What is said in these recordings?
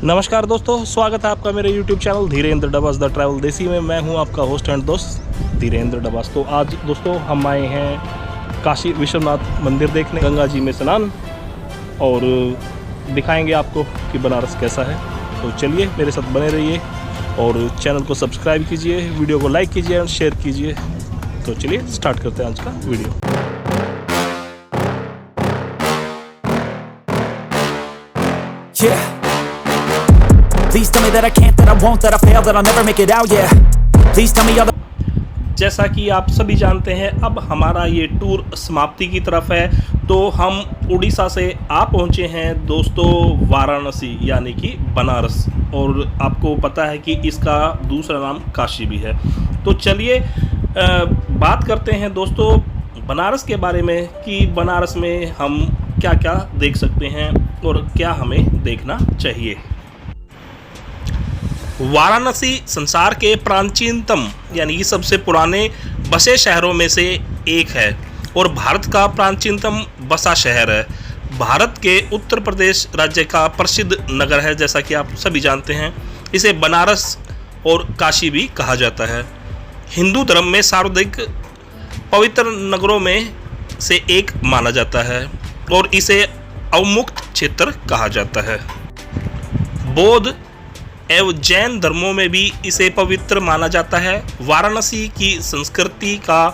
नमस्कार दोस्तों, स्वागत है आपका मेरे YouTube channel Dhirendra Dabas the travel देसी में। मैं हूं आपका होस्ट एंड दोस्त धीरेन्द्र डबास। तो आज दोस्तों हम आए हैं काशी विश्वनाथ मंदिर देखने, गंगा जी में स्नान, और दिखाएंगे आपको कि बनारस कैसा है। तो चलिए मेरे साथ बने रहिए और चैनल को सब्सक्राइब कीजिए, वीडियो को लाइक कीजिए और शेयर कीजिए। तो चलिए स्टार्ट करते हैं आज का video. Yeah. Please tell me that I can't, that I won't, that I fail, that I'll never make it out, yeah. Please tell me all the... जैसा कि आप सभी जानते हैं, अब हमारा ये टूर समाप्ति की तरफ है। तो हम उड़ीसा से आ पहुँचे हैं दोस्तों वाराणसी यानी कि बनारस, और आपको पता है कि इसका दूसरा नाम काशी भी है। तो चलिए बात करते हैं दोस्तों बनारस के बारे में कि बनारस में हम क्या क्या देख सकते हैं और क्या हमें देखना चाहिए। वाराणसी संसार के प्राचीनतम यानी कि सबसे पुराने बसे शहरों में से एक है और भारत का प्राचीनतम बसा शहर है। भारत के उत्तर प्रदेश राज्य का प्रसिद्ध नगर है, जैसा कि आप सभी जानते हैं। इसे बनारस और काशी भी कहा जाता है। हिंदू धर्म में सर्वाधिक पवित्र नगरों में से एक माना जाता है और इसे अवमुक्त क्षेत्र कहा जाता है। बौद्ध एवं जैन धर्मों में भी इसे पवित्र माना जाता है। वाराणसी की संस्कृति का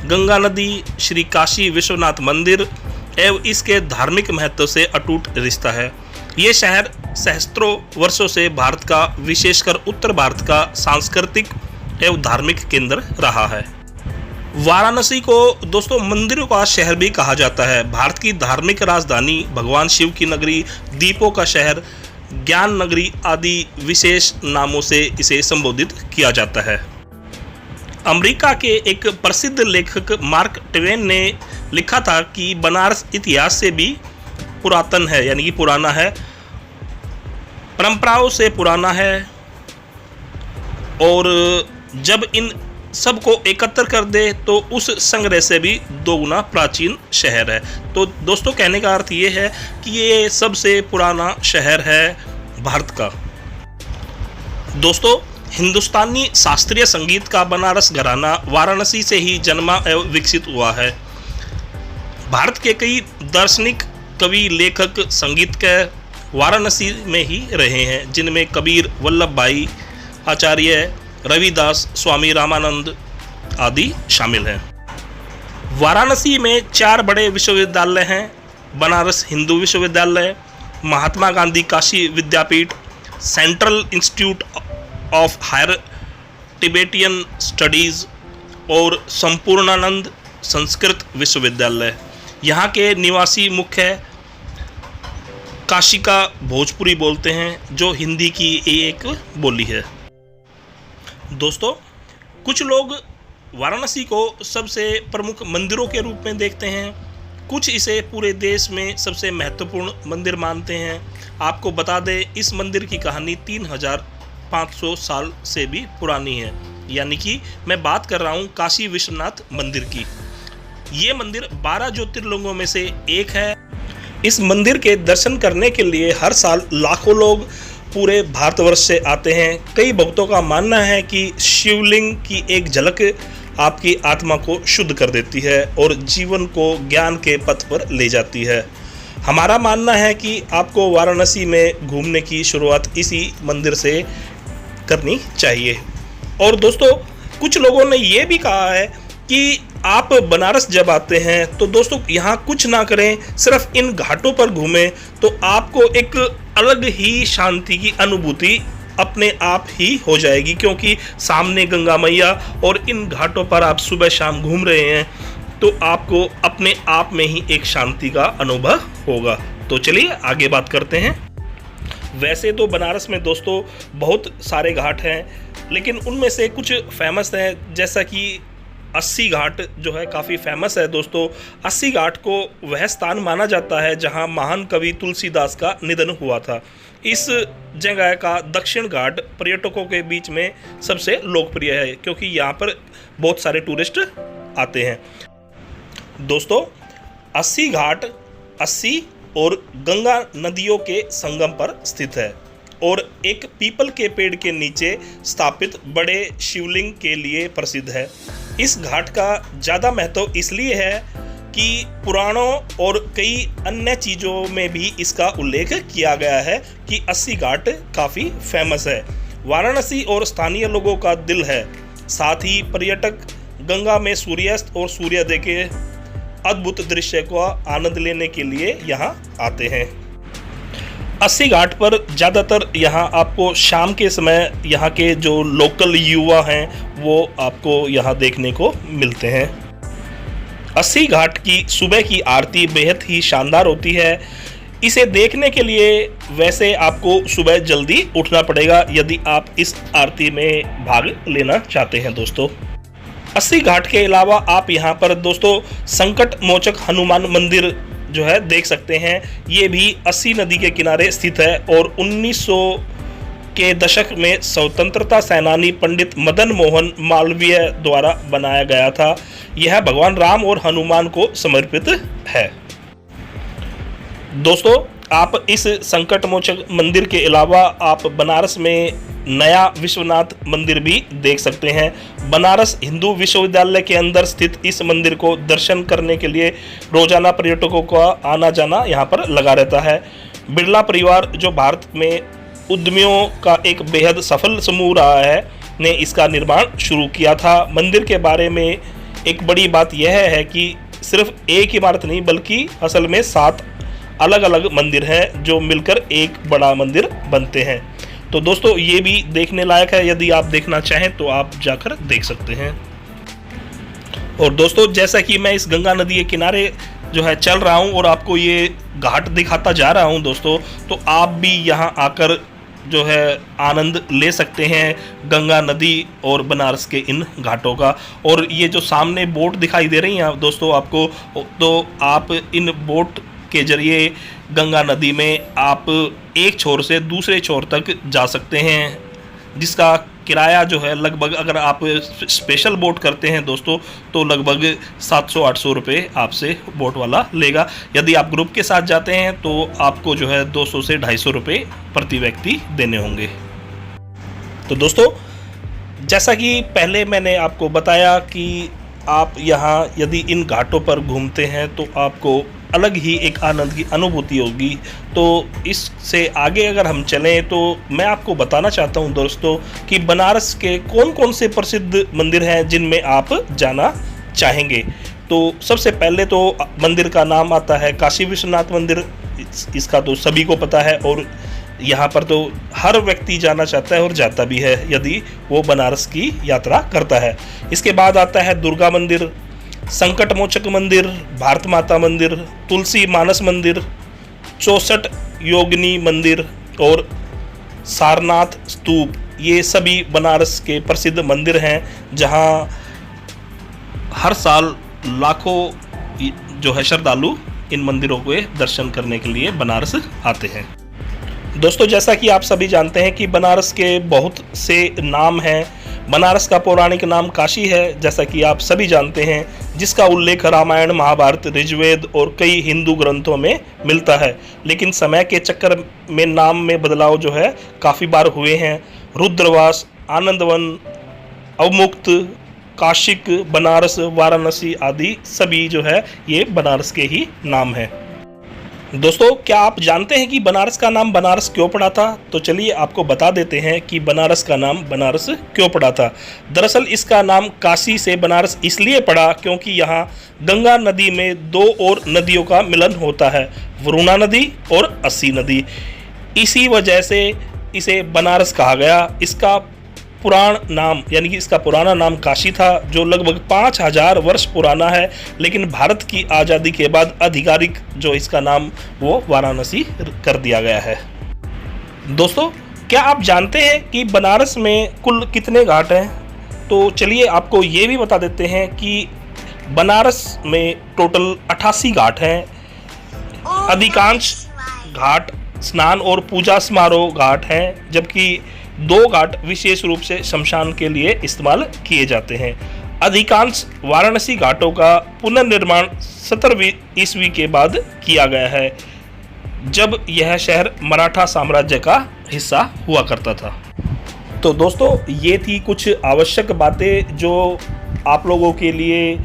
गंगा नदी, श्री काशी विश्वनाथ मंदिर एवं इसके धार्मिक महत्व से अटूट रिश्ता है। ये शहर सहस्त्रों वर्षों से भारत का, विशेषकर उत्तर भारत का सांस्कृतिक एवं धार्मिक केंद्र रहा है। वाराणसी को दोस्तों मंदिरों का शहर भी कहा जाता है। भारत की धार्मिक राजधानी, भगवान शिव की नगरी, दीपों का शहर, ज्ञान नगरी आदि विशेष नामों से इसे संबोधित किया जाता है। अमेरिका के एक प्रसिद्ध लेखक मार्क ट्वेन ने लिखा था कि बनारस इतिहास से भी पुरातन है यानी कि पुराना है, परंपराओं से पुराना है, और जब इन सबको एकत्र कर दे तो उस संग्रह से भी दोगुना प्राचीन शहर है। तो दोस्तों कहने का अर्थ ये है कि ये सबसे पुराना शहर है भारत का। दोस्तों हिंदुस्तानी शास्त्रीय संगीत का बनारस घराना वाराणसी से ही जन्मा एवं विकसित हुआ है। भारत के कई दार्शनिक, कवि, लेखक, संगीतकार वाराणसी में ही रहे हैं, जिनमें कबीर, वल्लभ भाई, आचार्य रविदास, स्वामी रामानंद आदि शामिल हैं। वाराणसी में 4 बड़े विश्वविद्यालय हैं: बनारस हिंदू विश्वविद्यालय, Mahatma Gandhi Kashi Vidyapith, central institute of higher Tibetan studies और संपूर्णानंद संस्कृत विश्वविद्यालय। यहाँ के निवासी मुख्य काशी का भोजपुरी बोलते हैं, जो हिंदी की एक बोली है। दोस्तों कुछ लोग वाराणसी को सबसे प्रमुख मंदिरों के रूप में देखते हैं, कुछ इसे पूरे देश में सबसे महत्वपूर्ण मंदिर मानते हैं। आपको बता दें, इस मंदिर की कहानी 3500 साल से भी पुरानी है, यानी कि मैं बात कर रहा हूँ काशी विश्वनाथ मंदिर की। ये मंदिर 12 ज्योतिर्लिंगों में से एक है। इस मंदिर के दर्शन करने के लिए हर साल लाखों लोग पूरे भारतवर्ष से आते हैं। कई भक्तों का मानना है कि शिवलिंग की एक झलक आपकी आत्मा को शुद्ध कर देती है और जीवन को ज्ञान के पथ पर ले जाती है। हमारा मानना है कि आपको वाराणसी में घूमने की शुरुआत इसी मंदिर से करनी चाहिए। और दोस्तों कुछ लोगों ने ये भी कहा है कि आप बनारस जब आते हैं तो दोस्तों यहाँ कुछ ना करें, सिर्फ इन घाटों पर घूमें तो आपको एक अलग ही शांति की अनुभूति अपने आप ही हो जाएगी, क्योंकि सामने गंगा मैया और इन घाटों पर आप सुबह शाम घूम रहे हैं तो आपको अपने आप में ही एक शांति का अनुभव होगा। तो चलिए आगे बात करते हैं। वैसे तो बनारस में दोस्तों बहुत सारे घाट हैं, लेकिन उनमें से कुछ फेमस हैं, जैसा कि 80 घाट जो है काफ़ी फेमस है। दोस्तों 80 घाट को वह स्थान माना जाता है जहां महान कवि तुलसीदास का निधन हुआ था। इस जगह का दक्षिण घाट पर्यटकों के बीच में सबसे लोकप्रिय है, क्योंकि यहाँ पर बहुत सारे टूरिस्ट आते हैं। दोस्तों 80 घाट 80 और गंगा नदियों के संगम पर स्थित है। और एक पीपल के पेड़ के नीचे स्थापित बड़े शिवलिंग के लिए प्रसिद्ध है। इस घाट का ज़्यादा महत्व इसलिए है कि पुराणों और कई अन्य चीज़ों में भी इसका उल्लेख किया गया है कि अस्सी घाट काफ़ी फेमस है। वाराणसी और स्थानीय लोगों का दिल है। साथ ही पर्यटक गंगा में सूर्यास्त और सूर्योदय के अद्भुत दृश्य का आनंद लेने के लिए यहाँ आते हैं। अस्सी घाट पर ज़्यादातर यहाँ आपको शाम के समय यहाँ के जो लोकल युवा हैं वो आपको यहाँ देखने को मिलते हैं। अस्सी घाट की सुबह की आरती बेहद ही शानदार होती है। इसे देखने के लिए वैसे आपको सुबह जल्दी उठना पड़ेगा यदि आप इस आरती में भाग लेना चाहते हैं दोस्तों। अस्सी घाट के अलावा आप यहाँ पर दोस्तों संकट मोचक हनुमान मंदिर जो है देख सकते हैं। ये भी अस्सी नदी के किनारे स्थित है और 1900 के दशक में स्वतंत्रता सेनानी पंडित मदन मोहन मालवीय द्वारा बनाया गया था। यह भगवान राम और हनुमान को समर्पित है। दोस्तों आप इस संकट मोचक मंदिर के अलावा आप बनारस में नया विश्वनाथ मंदिर भी देख सकते हैं। बनारस हिंदू विश्वविद्यालय के अंदर स्थित इस मंदिर को दर्शन करने के लिए रोजाना पर्यटकों का आना जाना यहाँ पर लगा रहता है। बिरला परिवार जो भारत में उद्यमियों का एक बेहद सफल समूह रहा है ने इसका निर्माण शुरू किया था। मंदिर के बारे में एक बड़ी बात यह है कि सिर्फ एक इमारत नहीं बल्कि असल में 7 अलग अलग मंदिर हैं जो मिलकर एक बड़ा मंदिर बनते हैं। तो दोस्तों ये भी देखने लायक है। यदि आप देखना चाहें तो आप जाकर देख सकते हैं। और दोस्तों जैसा कि मैं इस गंगा नदी के किनारे जो है चल रहा हूं और आपको ये घाट दिखाता जा रहा हूं दोस्तों, तो आप भी यहां आकर जो है आनंद ले सकते हैं गंगा नदी और बनारस के इन घाटों का। और ये जो सामने बोट दिखाई दे रही हैं दोस्तों आपको, तो आप इन बोट के जरिए गंगा नदी में आप एक छोर से दूसरे छोर तक जा सकते हैं, जिसका किराया जो है लगभग अगर आप स्पेशल बोट करते हैं दोस्तों तो लगभग 700-800 रुपये आपसे बोट वाला लेगा। यदि आप ग्रुप के साथ जाते हैं तो आपको जो है 200 से 250 रुपये प्रति व्यक्ति देने होंगे। तो दोस्तों जैसा कि पहले मैंने आपको बताया कि आप यहाँ यदि इन घाटों पर घूमते हैं तो आपको अलग ही एक आनंद की अनुभूति होगी। तो इससे आगे अगर हम चलें तो मैं आपको बताना चाहता हूं दोस्तों कि बनारस के कौन कौन से प्रसिद्ध मंदिर हैं जिनमें आप जाना चाहेंगे। तो सबसे पहले तो मंदिर का नाम आता है काशी विश्वनाथ मंदिर। इसका तो सभी को पता है और यहाँ पर तो हर व्यक्ति जाना चाहता है और जाता भी है यदि वो बनारस की यात्रा करता है। इसके बाद आता है दुर्गा मंदिर, संकट मोचक मंदिर, भारत माता मंदिर, तुलसी मानस मंदिर, 64 योगिनी मंदिर और सारनाथ स्तूप। ये सभी बनारस के प्रसिद्ध मंदिर हैं जहां हर साल लाखों जो है श्रद्धालु इन मंदिरों के दर्शन करने के लिए बनारस आते हैं। दोस्तों जैसा कि आप सभी जानते हैं कि बनारस के बहुत से नाम हैं। बनारस का पौराणिक नाम काशी है जैसा कि आप सभी जानते हैं, जिसका उल्लेख रामायण, महाभारत, ऋग्वेद और कई हिंदू ग्रंथों में मिलता है। लेकिन समय के चक्कर में नाम में बदलाव जो है काफ़ी बार हुए हैं। रुद्रवास, आनंदवन, अवमुक्त, काशिक, बनारस, वाराणसी आदि सभी जो है ये बनारस के ही नाम हैं। दोस्तों क्या आप जानते हैं कि बनारस का नाम बनारस क्यों पड़ा था? तो चलिए आपको बता देते हैं कि बनारस का नाम बनारस क्यों पड़ा था। दरअसल इसका नाम काशी से बनारस इसलिए पड़ा क्योंकि यहाँ गंगा नदी में 2 और नदियों का मिलन होता है, वरुणा नदी और अस्सी नदी। इसी वजह से इसे बनारस कहा गया। इसका पुराण नाम यानी कि इसका पुराना नाम काशी था जो लगभग 5000 वर्ष पुराना है, लेकिन भारत की आज़ादी के बाद आधिकारिक जो इसका नाम वो वाराणसी कर दिया गया है। दोस्तों क्या आप जानते हैं कि बनारस में कुल कितने घाट हैं? तो चलिए आपको ये भी बता देते हैं कि बनारस में टोटल 88 घाट हैं। अधिकांश घाट स्नान और पूजा समारोह घाट हैं, जबकि 2 घाट विशेष रूप से शमशान के लिए इस्तेमाल किए जाते हैं। अधिकांश वाराणसी घाटों का पुनर्निर्माण 17वीं ईस्वी के बाद किया गया है। जब यह शहर मराठा साम्राज्य का हिस्सा हुआ करता था। तो दोस्तों, ये थी कुछ आवश्यक बातें जो आप लोगों के लिए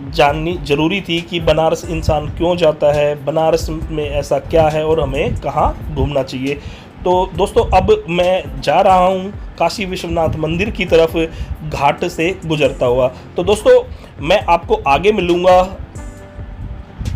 जाननी ज़रूरी थी कि बनारस इंसान क्यों जाता है, बनारस में ऐसा क्या है और हमें कहाँ घूमना चाहिए। तो दोस्तों, अब मैं जा रहा हूँ काशी विश्वनाथ मंदिर की तरफ घाट से गुजरता हुआ। तो दोस्तों, मैं आपको आगे मिलूँगा,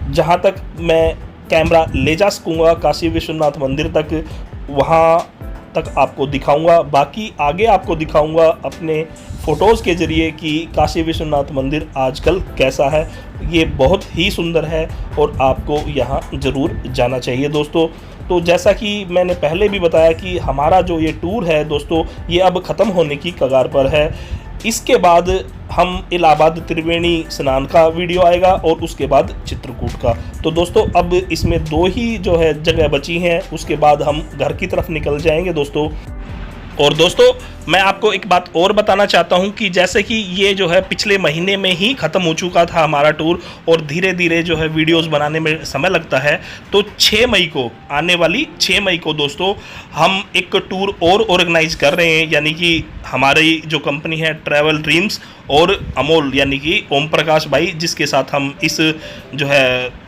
जहाँ तक मैं कैमरा ले जा सकूँगा काशी विश्वनाथ मंदिर तक, वहाँ तक आपको दिखाऊंगा। बाकी आगे आपको दिखाऊंगा अपने फ़ोटोज़ के ज़रिए कि काशी विश्वनाथ मंदिर आजकल कैसा है। ये बहुत ही सुंदर है और आपको यहाँ ज़रूर जाना चाहिए दोस्तों। तो जैसा कि मैंने पहले भी बताया कि हमारा जो ये टूर है दोस्तों, ये अब ख़त्म होने की कगार पर है। इसके बाद हम इलाहाबाद त्रिवेणी स्नान का वीडियो आएगा और उसके बाद चित्रकूट का। तो दोस्तों, अब इसमें 2 ही जो है जगह बची हैं, उसके बाद हम घर की तरफ निकल जाएंगे दोस्तों। और दोस्तों, मैं आपको एक बात और बताना चाहता हूं कि जैसे कि ये जो है पिछले महीने में ही ख़त्म हो चुका था हमारा टूर और धीरे धीरे जो है वीडियोस बनाने में समय लगता है। तो 6 मई को, आने वाली 6 मई को दोस्तों, हम एक टूर और ऑर्गेनाइज कर रहे हैं। यानी कि हमारी जो कंपनी है ट्रैवल ड्रीम्स और अमोल यानी कि ओम प्रकाश भाई, जिसके साथ हम इस जो है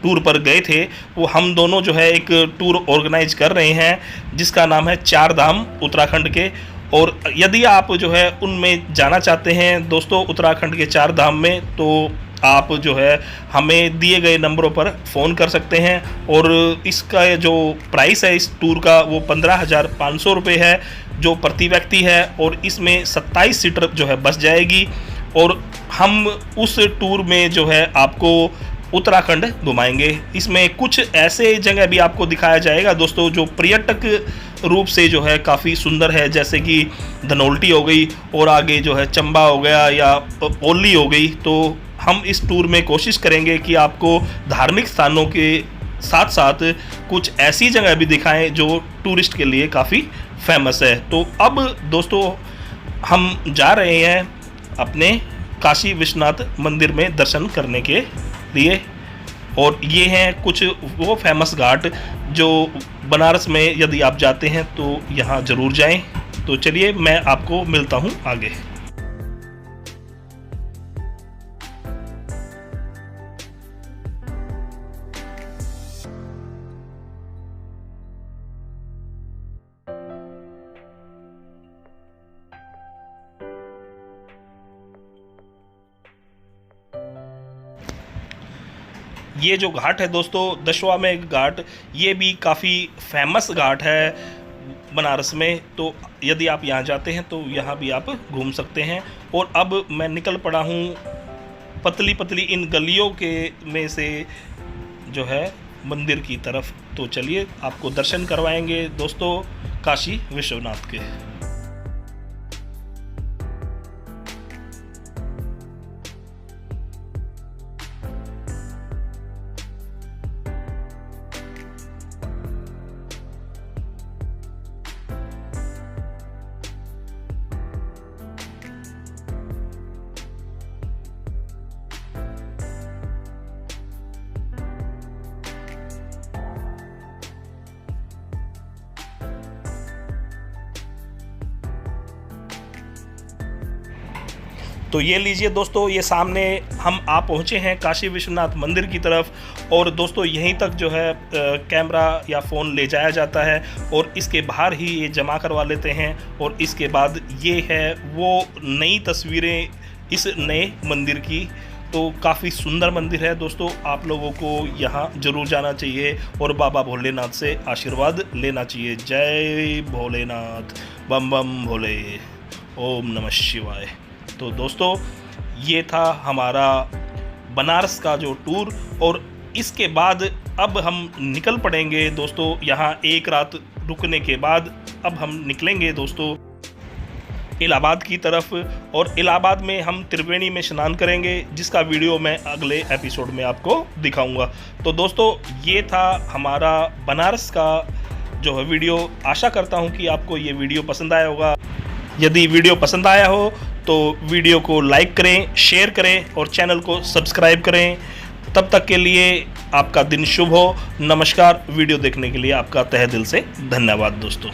टूर पर गए थे, वो हम दोनों जो है एक टूर ऑर्गेनाइज कर रहे हैं जिसका नाम है 4 धाम उत्तराखंड के। और यदि आप जो है उनमें जाना चाहते हैं दोस्तों, उत्तराखंड के 4 धाम में, तो आप जो है हमें दिए गए नंबरों पर फ़ोन कर सकते हैं। और इसका जो प्राइस है इस टूर का, वो 15,500 रुपये है जो प्रति व्यक्ति है। और इसमें 27 सीटर जो है बस जाएगी और हम उस टूर में जो है आपको उत्तराखंड घुमाएंगे। इसमें कुछ ऐसे जगह भी आपको दिखाया जाएगा दोस्तों जो पर्यटक रूप से जो है काफ़ी सुंदर है, जैसे कि धनोल्टी हो गई और आगे जो है चंबा हो गया या ओली हो गई। तो हम इस टूर में कोशिश करेंगे कि आपको धार्मिक स्थानों के साथ साथ कुछ ऐसी जगह भी दिखाएं जो टूरिस्ट के लिए काफ़ी फेमस है। तो अब दोस्तों, हम जा रहे हैं अपने काशी विश्वनाथ मंदिर में दर्शन करने के लिए। और ये हैं कुछ वो फेमस घाट जो बनारस में यदि आप जाते हैं तो यहाँ ज़रूर जाएं। तो चलिए, मैं आपको मिलता हूँ आगे। ये जो घाट है दोस्तों, दशाश्वमेध घाट, ये भी काफ़ी फेमस घाट है बनारस में। तो यदि आप यहाँ जाते हैं तो यहाँ भी आप घूम सकते हैं। और अब मैं निकल पड़ा हूँ पतली पतली इन गलियों के में से जो है मंदिर की तरफ। तो चलिए, आपको दर्शन करवाएंगे दोस्तों काशी विश्वनाथ के। तो ये लीजिए दोस्तों, ये सामने हम आ पहुँचे हैं काशी विश्वनाथ मंदिर की तरफ। और दोस्तों, यहीं तक जो है कैमरा या फ़ोन ले जाया जाता है और इसके बाहर ही ये जमा करवा लेते हैं। और इसके बाद ये है वो नई तस्वीरें इस नए मंदिर की। तो काफ़ी सुंदर मंदिर है दोस्तों, आप लोगों को यहाँ ज़रूर जाना चाहिए और बाबा भोलेनाथ से आशीर्वाद लेना चाहिए। जय भोलेनाथ, बम बम भोले, ओम नमः शिवाय। तो दोस्तों, ये था हमारा बनारस का जो टूर। और इसके बाद अब हम निकल पड़ेंगे दोस्तों, यहाँ एक रात रुकने के बाद अब हम निकलेंगे दोस्तों इलाहाबाद की तरफ। और इलाहाबाद में हम त्रिवेणी में स्नान करेंगे, जिसका वीडियो मैं अगले एपिसोड में आपको दिखाऊंगा। तो दोस्तों, ये था हमारा बनारस का जो है वीडियो। आशा करता हूँ कि आपको ये वीडियो पसंद आया होगा। यदि वीडियो पसंद आया हो तो वीडियो को लाइक करें, शेयर करें और चैनल को सब्सक्राइब करें। तब तक के लिए आपका दिन शुभ हो। नमस्कार। वीडियो देखने के लिए आपका तहे दिल से धन्यवाद दोस्तों।